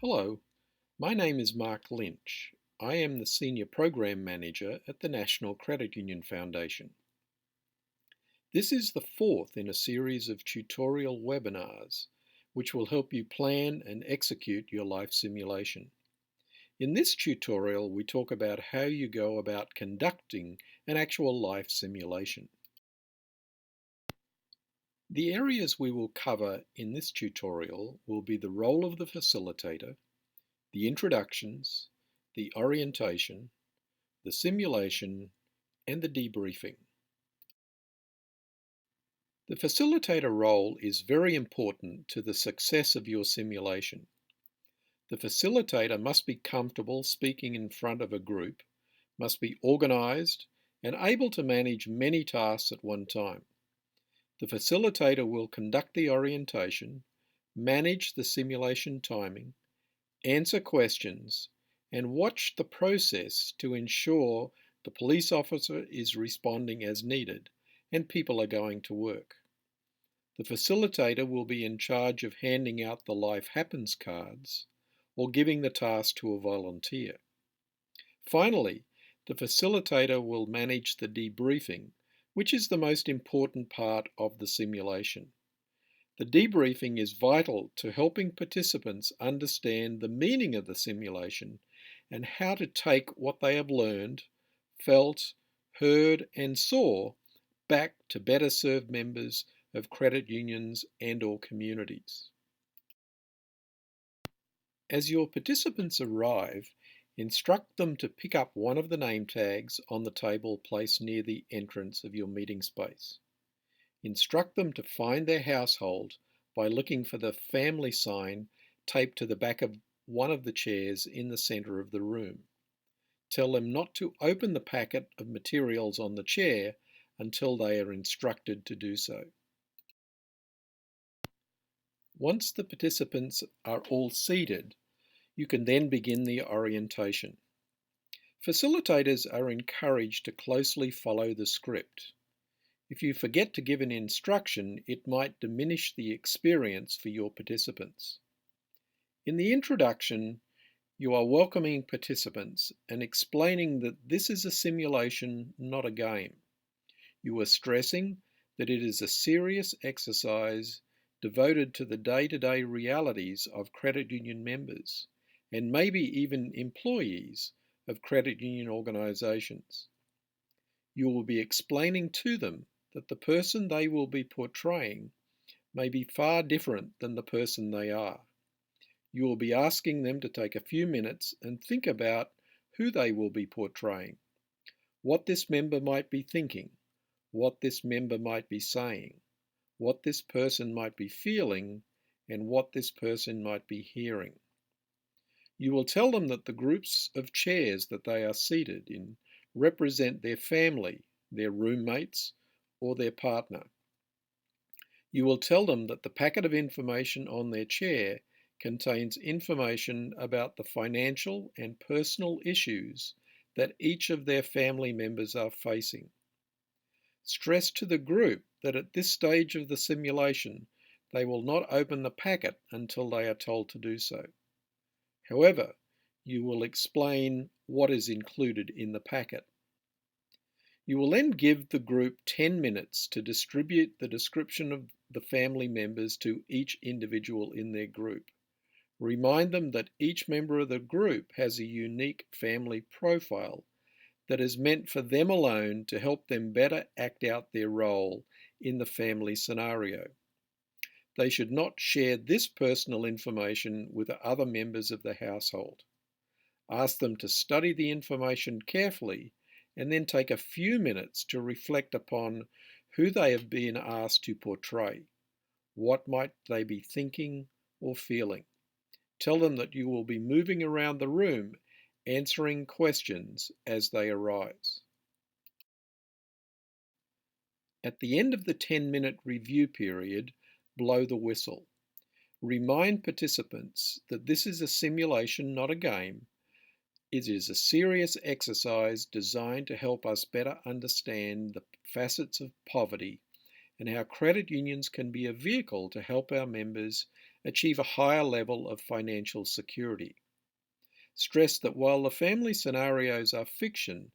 Hello, my name is Mark Lynch. I am the Senior Program Manager at the National Credit Union Foundation. This is the fourth in a series of tutorial webinars which will help you plan and execute your life simulation. In this tutorial, we talk about how you go about conducting an actual life simulation. The areas we will cover in this tutorial will be the role of the facilitator, the introductions, the orientation, the simulation, and the debriefing. The facilitator role is very important to the success of your simulation. The facilitator must be comfortable speaking in front of a group, must be organized, and able to manage many tasks at one time. The facilitator will conduct the orientation, manage the simulation timing, answer questions, and watch the process to ensure the police officer is responding as needed and people are going to work. The facilitator will be in charge of handing out the Life Happens cards or giving the task to a volunteer. Finally, the facilitator will manage the debriefing, which is the most important part of the simulation. The debriefing is vital to helping participants understand the meaning of the simulation and how to take what they have learned, felt, heard, and saw back to better serve members of credit unions and/or communities. As your participants arrive, instruct them to pick up one of the name tags on the table placed near the entrance of your meeting space. Instruct them to find their household by looking for the family sign taped to the back of one of the chairs in the centre of the room. Tell them not to open the packet of materials on the chair until they are instructed to do so. Once the participants are all seated, you can then begin the orientation. Facilitators are encouraged to closely follow the script. If you forget to give an instruction, it might diminish the experience for your participants. In the introduction, you are welcoming participants and explaining that this is a simulation, not a game. You are stressing that it is a serious exercise devoted to the day-to-day realities of credit union members and maybe even employees of credit union organisations. You will be explaining to them that the person they will be portraying may be far different than the person they are. You will be asking them to take a few minutes and think about who they will be portraying, what this member might be thinking, what this member might be saying, what this person might be feeling, and what this person might be hearing. You will tell them that the groups of chairs that they are seated in represent their family, their roommates, or their partner. You will tell them that the packet of information on their chair contains information about the financial and personal issues that each of their family members are facing. Stress to the group that at this stage of the simulation, they will not open the packet until they are told to do so. However, you will explain what is included in the packet. You will then give the group 10 minutes to distribute the description of the family members to each individual in their group. Remind them that each member of the group has a unique family profile that is meant for them alone to help them better act out their role in the family scenario. They should not share this personal information with other members of the household. Ask them to study the information carefully and then take a few minutes to reflect upon who they have been asked to portray. What might they be thinking or feeling? Tell them that you will be moving around the room answering questions as they arise. At the end of the 10-minute review period, blow the whistle. Remind participants that this is a simulation, not a game. It is a serious exercise designed to help us better understand the facets of poverty and how credit unions can be a vehicle to help our members achieve a higher level of financial security. Stress that while the family scenarios are fiction,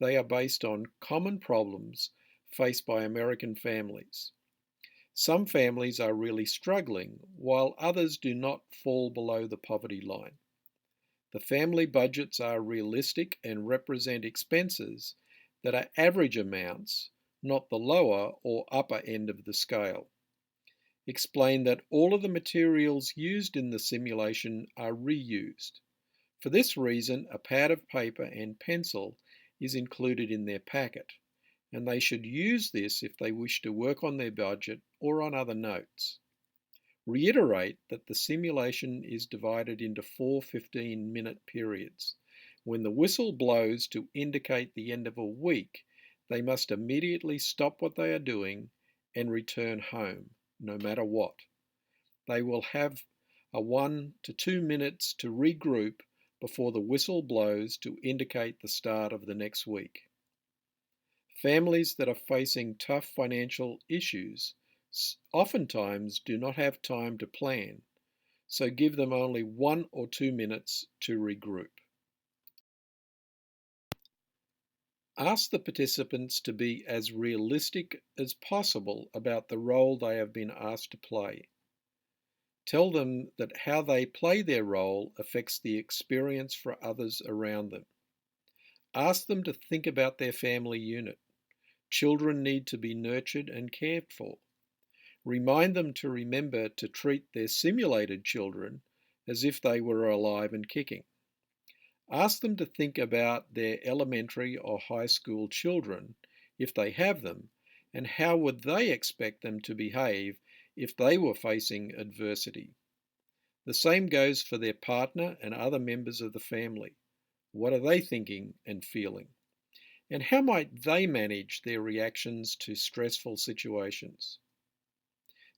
they are based on common problems faced by American families. Some families are really struggling, while others do not fall below the poverty line. The family budgets are realistic and represent expenses that are average amounts, not the lower or upper end of the scale. Explain that all of the materials used in the simulation are reused. For this reason, a pad of paper and pencil is included in their packet, and they should use this if they wish to work on their budget or on other notes. Reiterate that the simulation is divided into 4 15-minute periods. When the whistle blows to indicate the end of a week, they must immediately stop what they are doing and return home, no matter what. They will have a 1 to 2 minutes to regroup before the whistle blows to indicate the start of the next week. Families that are facing tough financial issues oftentimes do not have time to plan, so give them only 1 or 2 minutes to regroup. Ask the participants to be as realistic as possible about the role they have been asked to play. Tell them that how they play their role affects the experience for others around them. Ask them to think about their family unit. Children need to be nurtured and cared for. Remind them to remember to treat their simulated children as if they were alive and kicking. Ask them to think about their elementary or high school children, if they have them, and how would they expect them to behave if they were facing adversity. The same goes for their partner and other members of the family. What are they thinking and feeling? And how might they manage their reactions to stressful situations?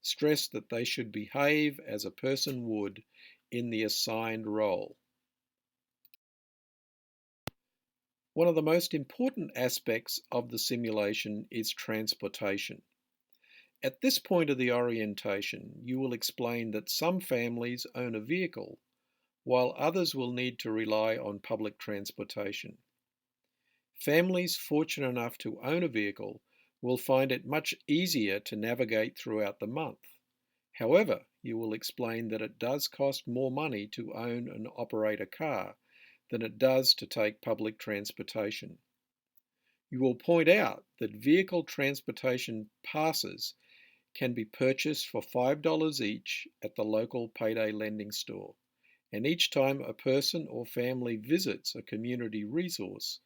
Stress that they should behave as a person would in the assigned role. One of the most important aspects of the simulation is transportation. At this point of the orientation, you will explain that some families own a vehicle, while others will need to rely on public transportation. Families fortunate enough to own a vehicle will find it much easier to navigate throughout the month. However, you will explain that it does cost more money to own and operate a car than it does to take public transportation. You will point out that vehicle transportation passes can be purchased for $5 each at the local payday lending store, and each time a person or family visits a community resource,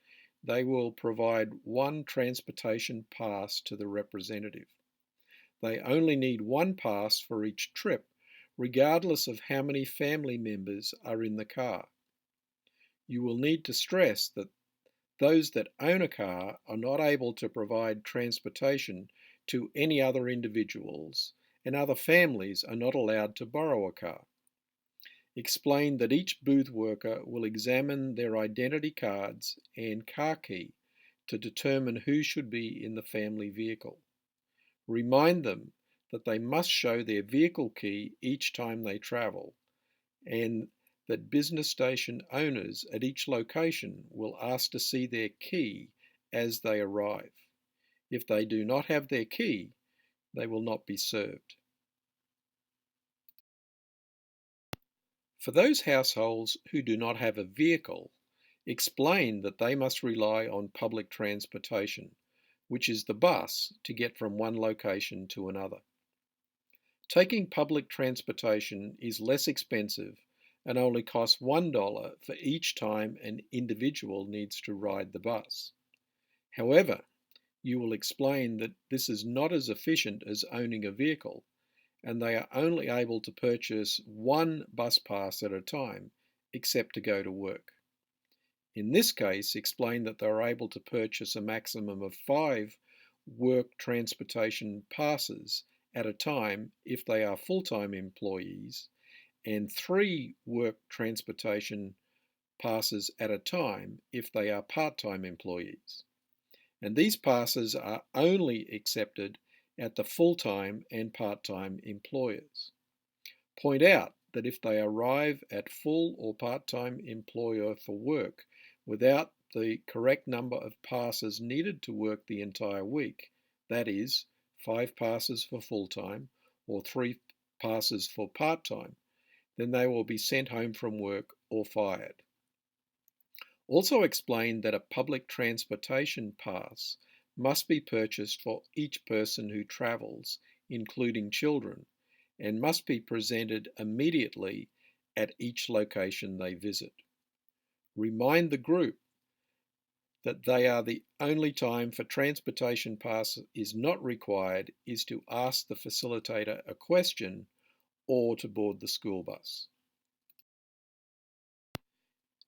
they will provide one transportation pass to the representative. They only need one pass for each trip, regardless of how many family members are in the car. You will need to stress that those that own a car are not able to provide transportation to any other individuals, and other families are not allowed to borrow a car. Explain that each booth worker will examine their identity cards and car key to determine who should be in the family vehicle. Remind them that they must show their vehicle key each time they travel, and that business station owners at each location will ask to see their key as they arrive. If they do not have their key, they will not be served. For those households who do not have a vehicle, explain that they must rely on public transportation, which is the bus, to get from one location to another. Taking public transportation is less expensive and only costs $1 for each time an individual needs to ride the bus. However, you will explain that this is not as efficient as owning a vehicle, and they are only able to purchase one bus pass at a time, except to go to work. In this case, explain that they are able to purchase a maximum of 5 work transportation passes at a time if they are full-time employees, and 3 work transportation passes at a time if they are part-time employees. And these passes are only accepted at the full-time and part-time employers. Point out that if they arrive at full or part-time employer for work without the correct number of passes needed to work the entire week, that is, 5 passes for full-time or 3 passes for part-time, then they will be sent home from work or fired. Also explain that a public transportation pass must be purchased for each person who travels, including children, and must be presented immediately at each location they visit. Remind the group that they are the only time for transportation pass is not required is to ask the facilitator a question or to board the school bus.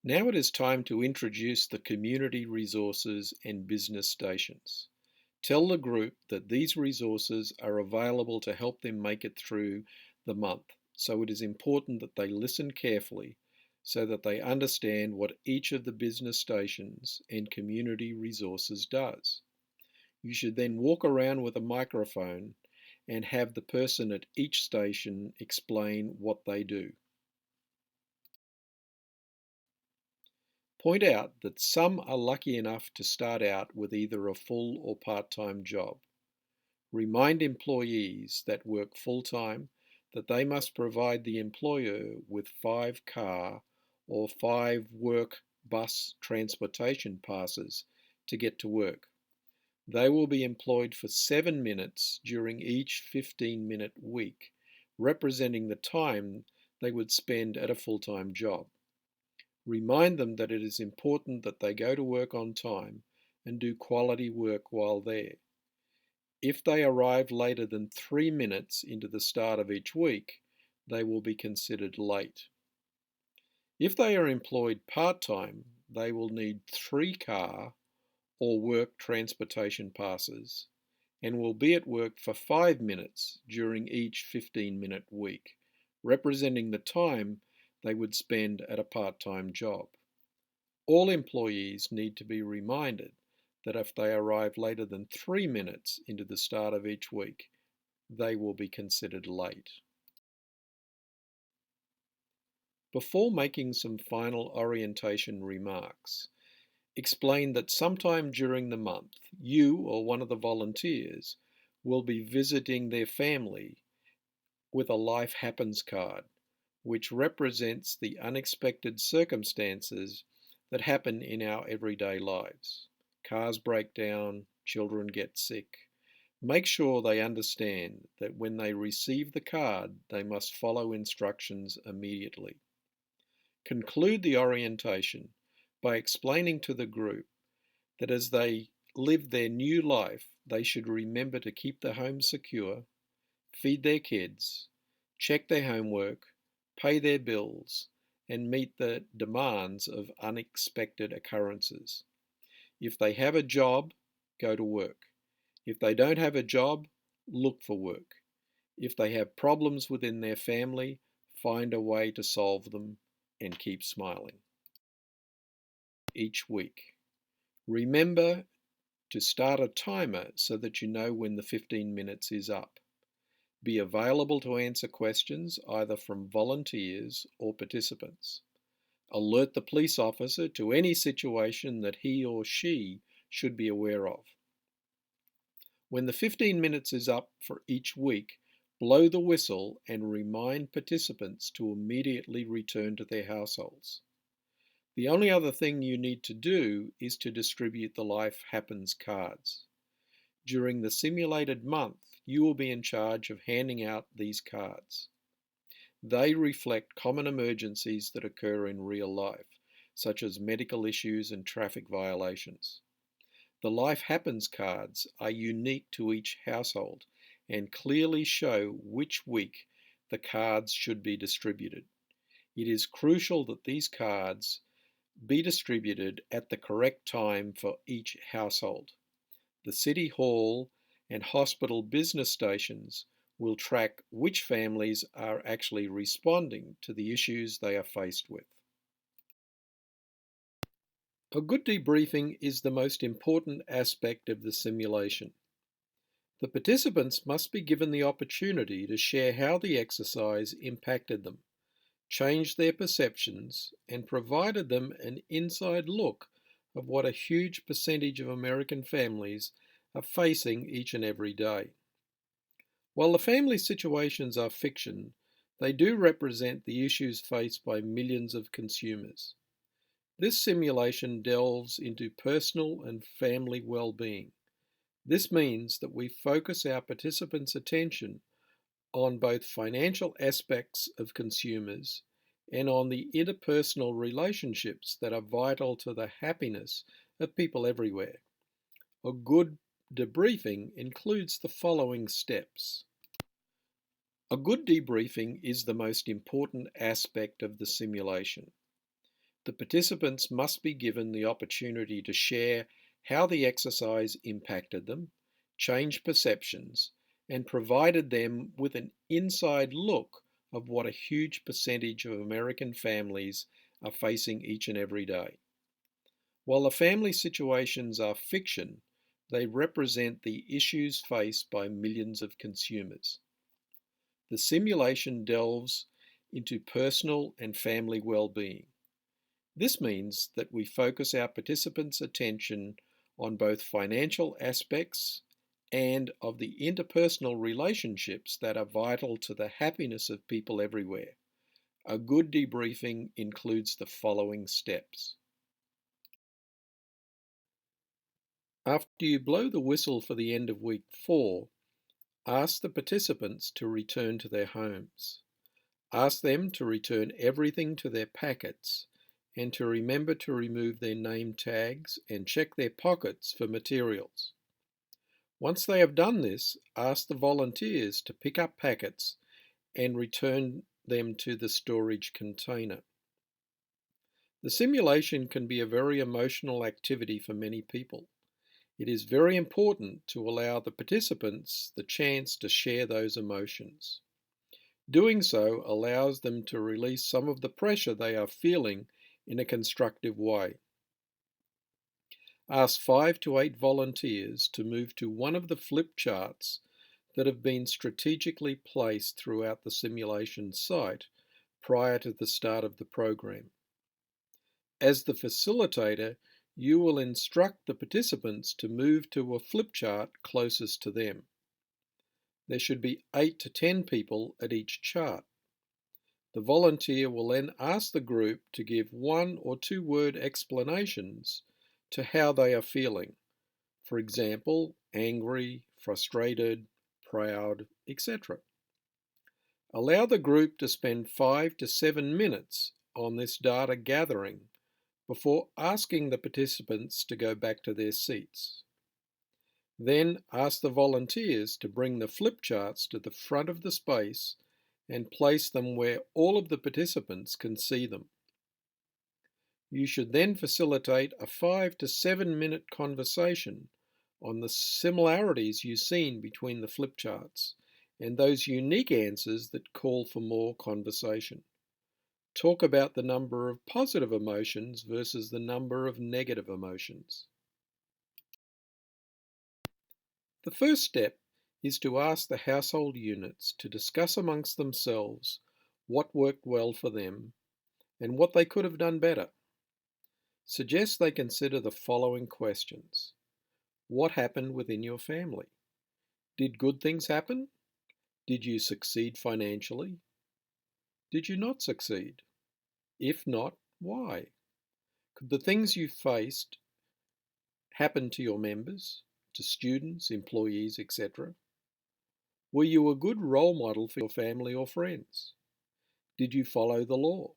Now it is time to introduce the community resources and business stations. Tell the group that these resources are available to help them make it through the month, so it is important that they listen carefully so that they understand what each of the business stations and community resources does. You should then walk around with a microphone and have the person at each station explain what they do. Point out that some are lucky enough to start out with either a full or part-time job. Remind employees that work full-time that they must provide the employer with 5 car or 5 work bus transportation passes to get to work. They will be employed for 7 minutes during each 15-minute week, representing the time they would spend at a full-time job. Remind them that it is important that they go to work on time and do quality work while there. If they arrive later than 3 minutes into the start of each week, they will be considered late. If they are employed part-time, they will need 3 car or work transportation passes and will be at work for 5 minutes during each 15-minute week, representing the time they would spend at a part-time job. All employees need to be reminded that if they arrive later than 3 minutes into the start of each week, they will be considered late. Before making some final orientation remarks, explain that sometime during the month, you or one of the volunteers will be visiting their family with a Life Happens card, which represents the unexpected circumstances that happen in our everyday lives. Cars break down, children get sick. Make sure they understand that when they receive the card, they must follow instructions immediately. Conclude the orientation by explaining to the group that as they live their new life, they should remember to keep the home secure, feed their kids, check their homework, pay their bills, and meet the demands of unexpected occurrences. If they have a job, go to work. If they don't have a job, look for work. If they have problems within their family, find a way to solve them and keep smiling. Each week. Remember to start a timer so that you know when the 15 minutes is up. Be available to answer questions either from volunteers or participants. Alert the police officer to any situation that he or she should be aware of. When the 15 minutes is up for each week, blow the whistle and remind participants to immediately return to their households. The only other thing you need to do is to distribute the Life Happens cards. During the simulated month, you will be in charge of handing out these cards. They reflect common emergencies that occur in real life, such as medical issues and traffic violations. The Life Happens cards are unique to each household and clearly show which week the cards should be distributed. It is crucial that these cards be distributed at the correct time for each household. The City Hall and hospital business stations will track which families are actually responding to the issues they are faced with. A good debriefing is the most important aspect of the simulation. The participants must be given the opportunity to share how the exercise impacted them, changed their perceptions, and provided them an inside look of what a huge percentage of American families are facing each and every day. While the family situations are fiction, they do represent the issues faced by millions of consumers. This simulation delves into personal and family well-being. This means that we focus our participants' attention on both financial aspects of consumers and on the interpersonal relationships that are vital to the happiness of people everywhere. A good debriefing includes the following steps. A good debriefing is the most important aspect of the simulation. The participants must be given the opportunity to share how the exercise impacted them, changed perceptions, and provided them with an inside look of what a huge percentage of American families are facing each and every day. While the family situations are fiction, they represent the issues faced by millions of consumers. The simulation delves into personal and family well-being. This means that we focus our participants' attention on both financial aspects and of the interpersonal relationships that are vital to the happiness of people everywhere. A good debriefing includes the following steps. After you blow the whistle for the end of week 4, ask the participants to return to their homes. Ask them to return everything to their packets and to remember to remove their name tags and check their pockets for materials. Once they have done this, ask the volunteers to pick up packets and return them to the storage container. The simulation can be a very emotional activity for many people. It is very important to allow the participants the chance to share those emotions. Doing so allows them to release some of the pressure they are feeling in a constructive way. Ask 5 to 8 volunteers to move to one of the flip charts that have been strategically placed throughout the simulation site prior to the start of the program. As the facilitator, you will instruct the participants to move to a flip chart closest to them. There should be 8 to 10 people at each chart. The volunteer will then ask the group to give 1 or 2 word explanations to how they are feeling. For example, angry, frustrated, proud, etc. Allow the group to spend 5 to 7 minutes on this data gathering before asking the participants to go back to their seats. Then ask the volunteers to bring the flip charts to the front of the space and place them where all of the participants can see them. You should then facilitate a 5 to 7 minute conversation on the similarities you've seen between the flip charts and those unique answers that call for more conversation. Talk about the number of positive emotions versus the number of negative emotions. The first step is to ask the household units to discuss amongst themselves what worked well for them and what they could have done better. Suggest they consider the following questions. What happened within your family? Did good things happen? Did you succeed financially? Did you not succeed? If not, why? Could the things you faced happen to your members, to students, employees, etc.? Were you a good role model for your family or friends? Did you follow the law?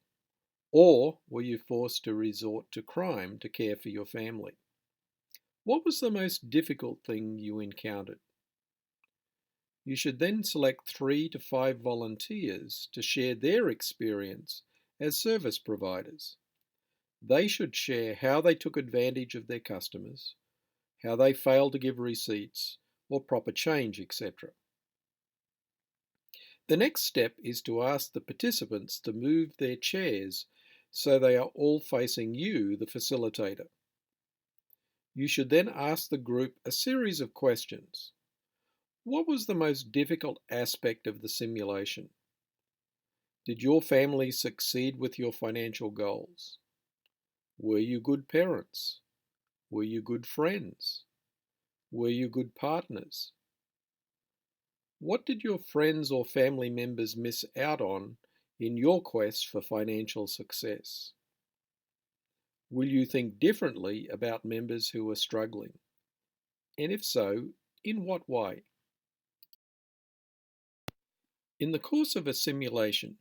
Or were you forced to resort to crime to care for your family? What was the most difficult thing you encountered? You should then select 3 to 5 volunteers to share their experience as service providers. They should share how they took advantage of their customers, how they failed to give receipts or proper change, etc. The next step is to ask the participants to move their chairs so they are all facing you, the facilitator. You should then ask the group a series of questions. What was the most difficult aspect of the simulation? Did your family succeed with your financial goals? Were you good parents? Were you good friends? Were you good partners? What did your friends or family members miss out on in your quest for financial success? Will you think differently about members who are struggling? And if so, in what way? In the course of a simulation,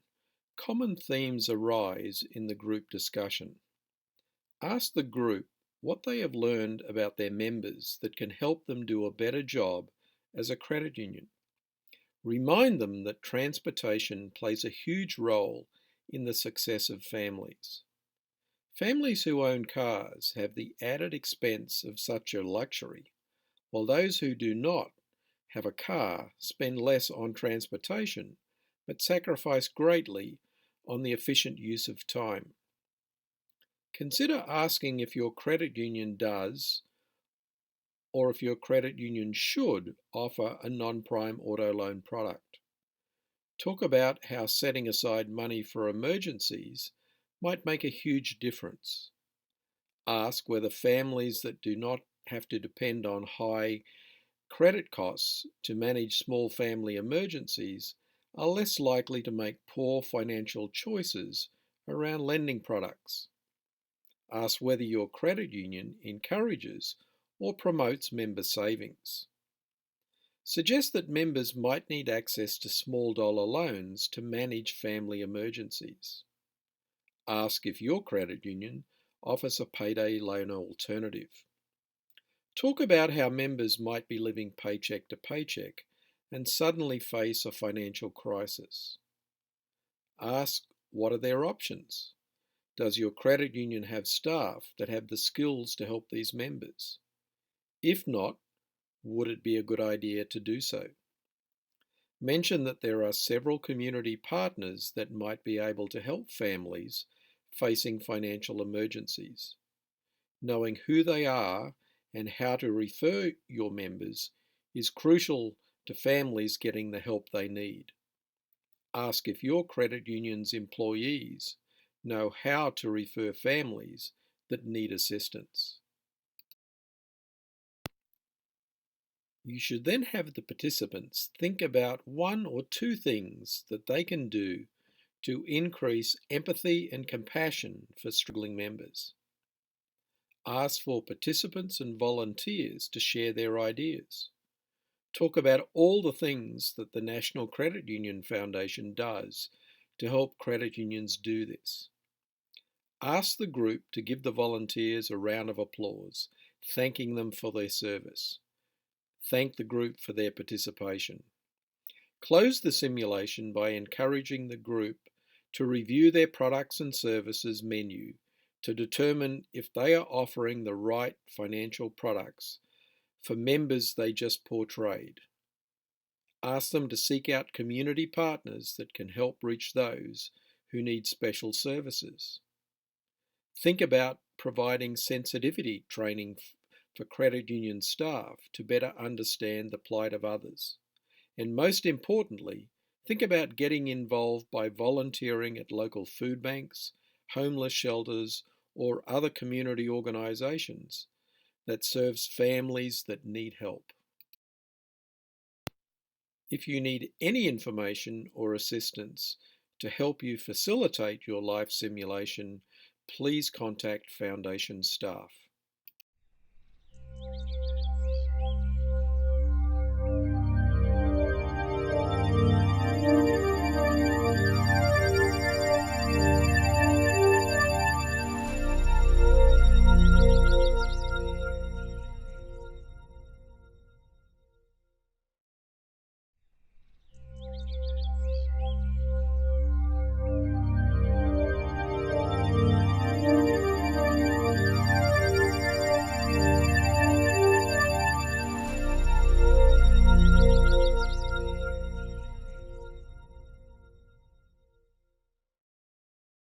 common themes arise in the group discussion. Ask the group what they have learned about their members that can help them do a better job as a credit union. Remind them that transportation plays a huge role in the success of families. Families who own cars have the added expense of such a luxury, while those who do not have a car spend less on transportation but sacrifice greatly on the efficient use of time. Consider asking if your credit union does or if your credit union should offer a non-prime auto loan product. Talk about how setting aside money for emergencies might make a huge difference. Ask whether families that do not have to depend on high credit costs to manage small family emergencies are less likely to make poor financial choices around lending products. Ask whether your credit union encourages or promotes member savings. Suggest that members might need access to small dollar loans to manage family emergencies. Ask if your credit union offers a payday loan alternative. Talk about how members might be living paycheck to paycheck and suddenly face a financial crisis. Ask what are their options? Does your credit union have staff that have the skills to help these members? If not, would it be a good idea to do so? Mention that there are several community partners that might be able to help families facing financial emergencies. Knowing who they are and how to refer your members is crucial to families getting the help they need. Ask if your credit union's employees know how to refer families that need assistance. You should then have the participants think about one or two things that they can do to increase empathy and compassion for struggling members. Ask for participants and volunteers to share their ideas. Talk about all the things that the National Credit Union Foundation does to help credit unions do this. Ask the group to give the volunteers a round of applause, thanking them for their service. Thank the group for their participation. Close the simulation by encouraging the group to review their products and services menu to determine if they are offering the right financial products for members they just portrayed. Ask them to seek out community partners that can help reach those who need special services. Think about providing sensitivity training for credit union staff to better understand the plight of others. And most importantly, think about getting involved by volunteering at local food banks, homeless shelters, or other community organisations that serves families that need help. If you need any information or assistance to help you facilitate your life simulation, please contact Foundation staff.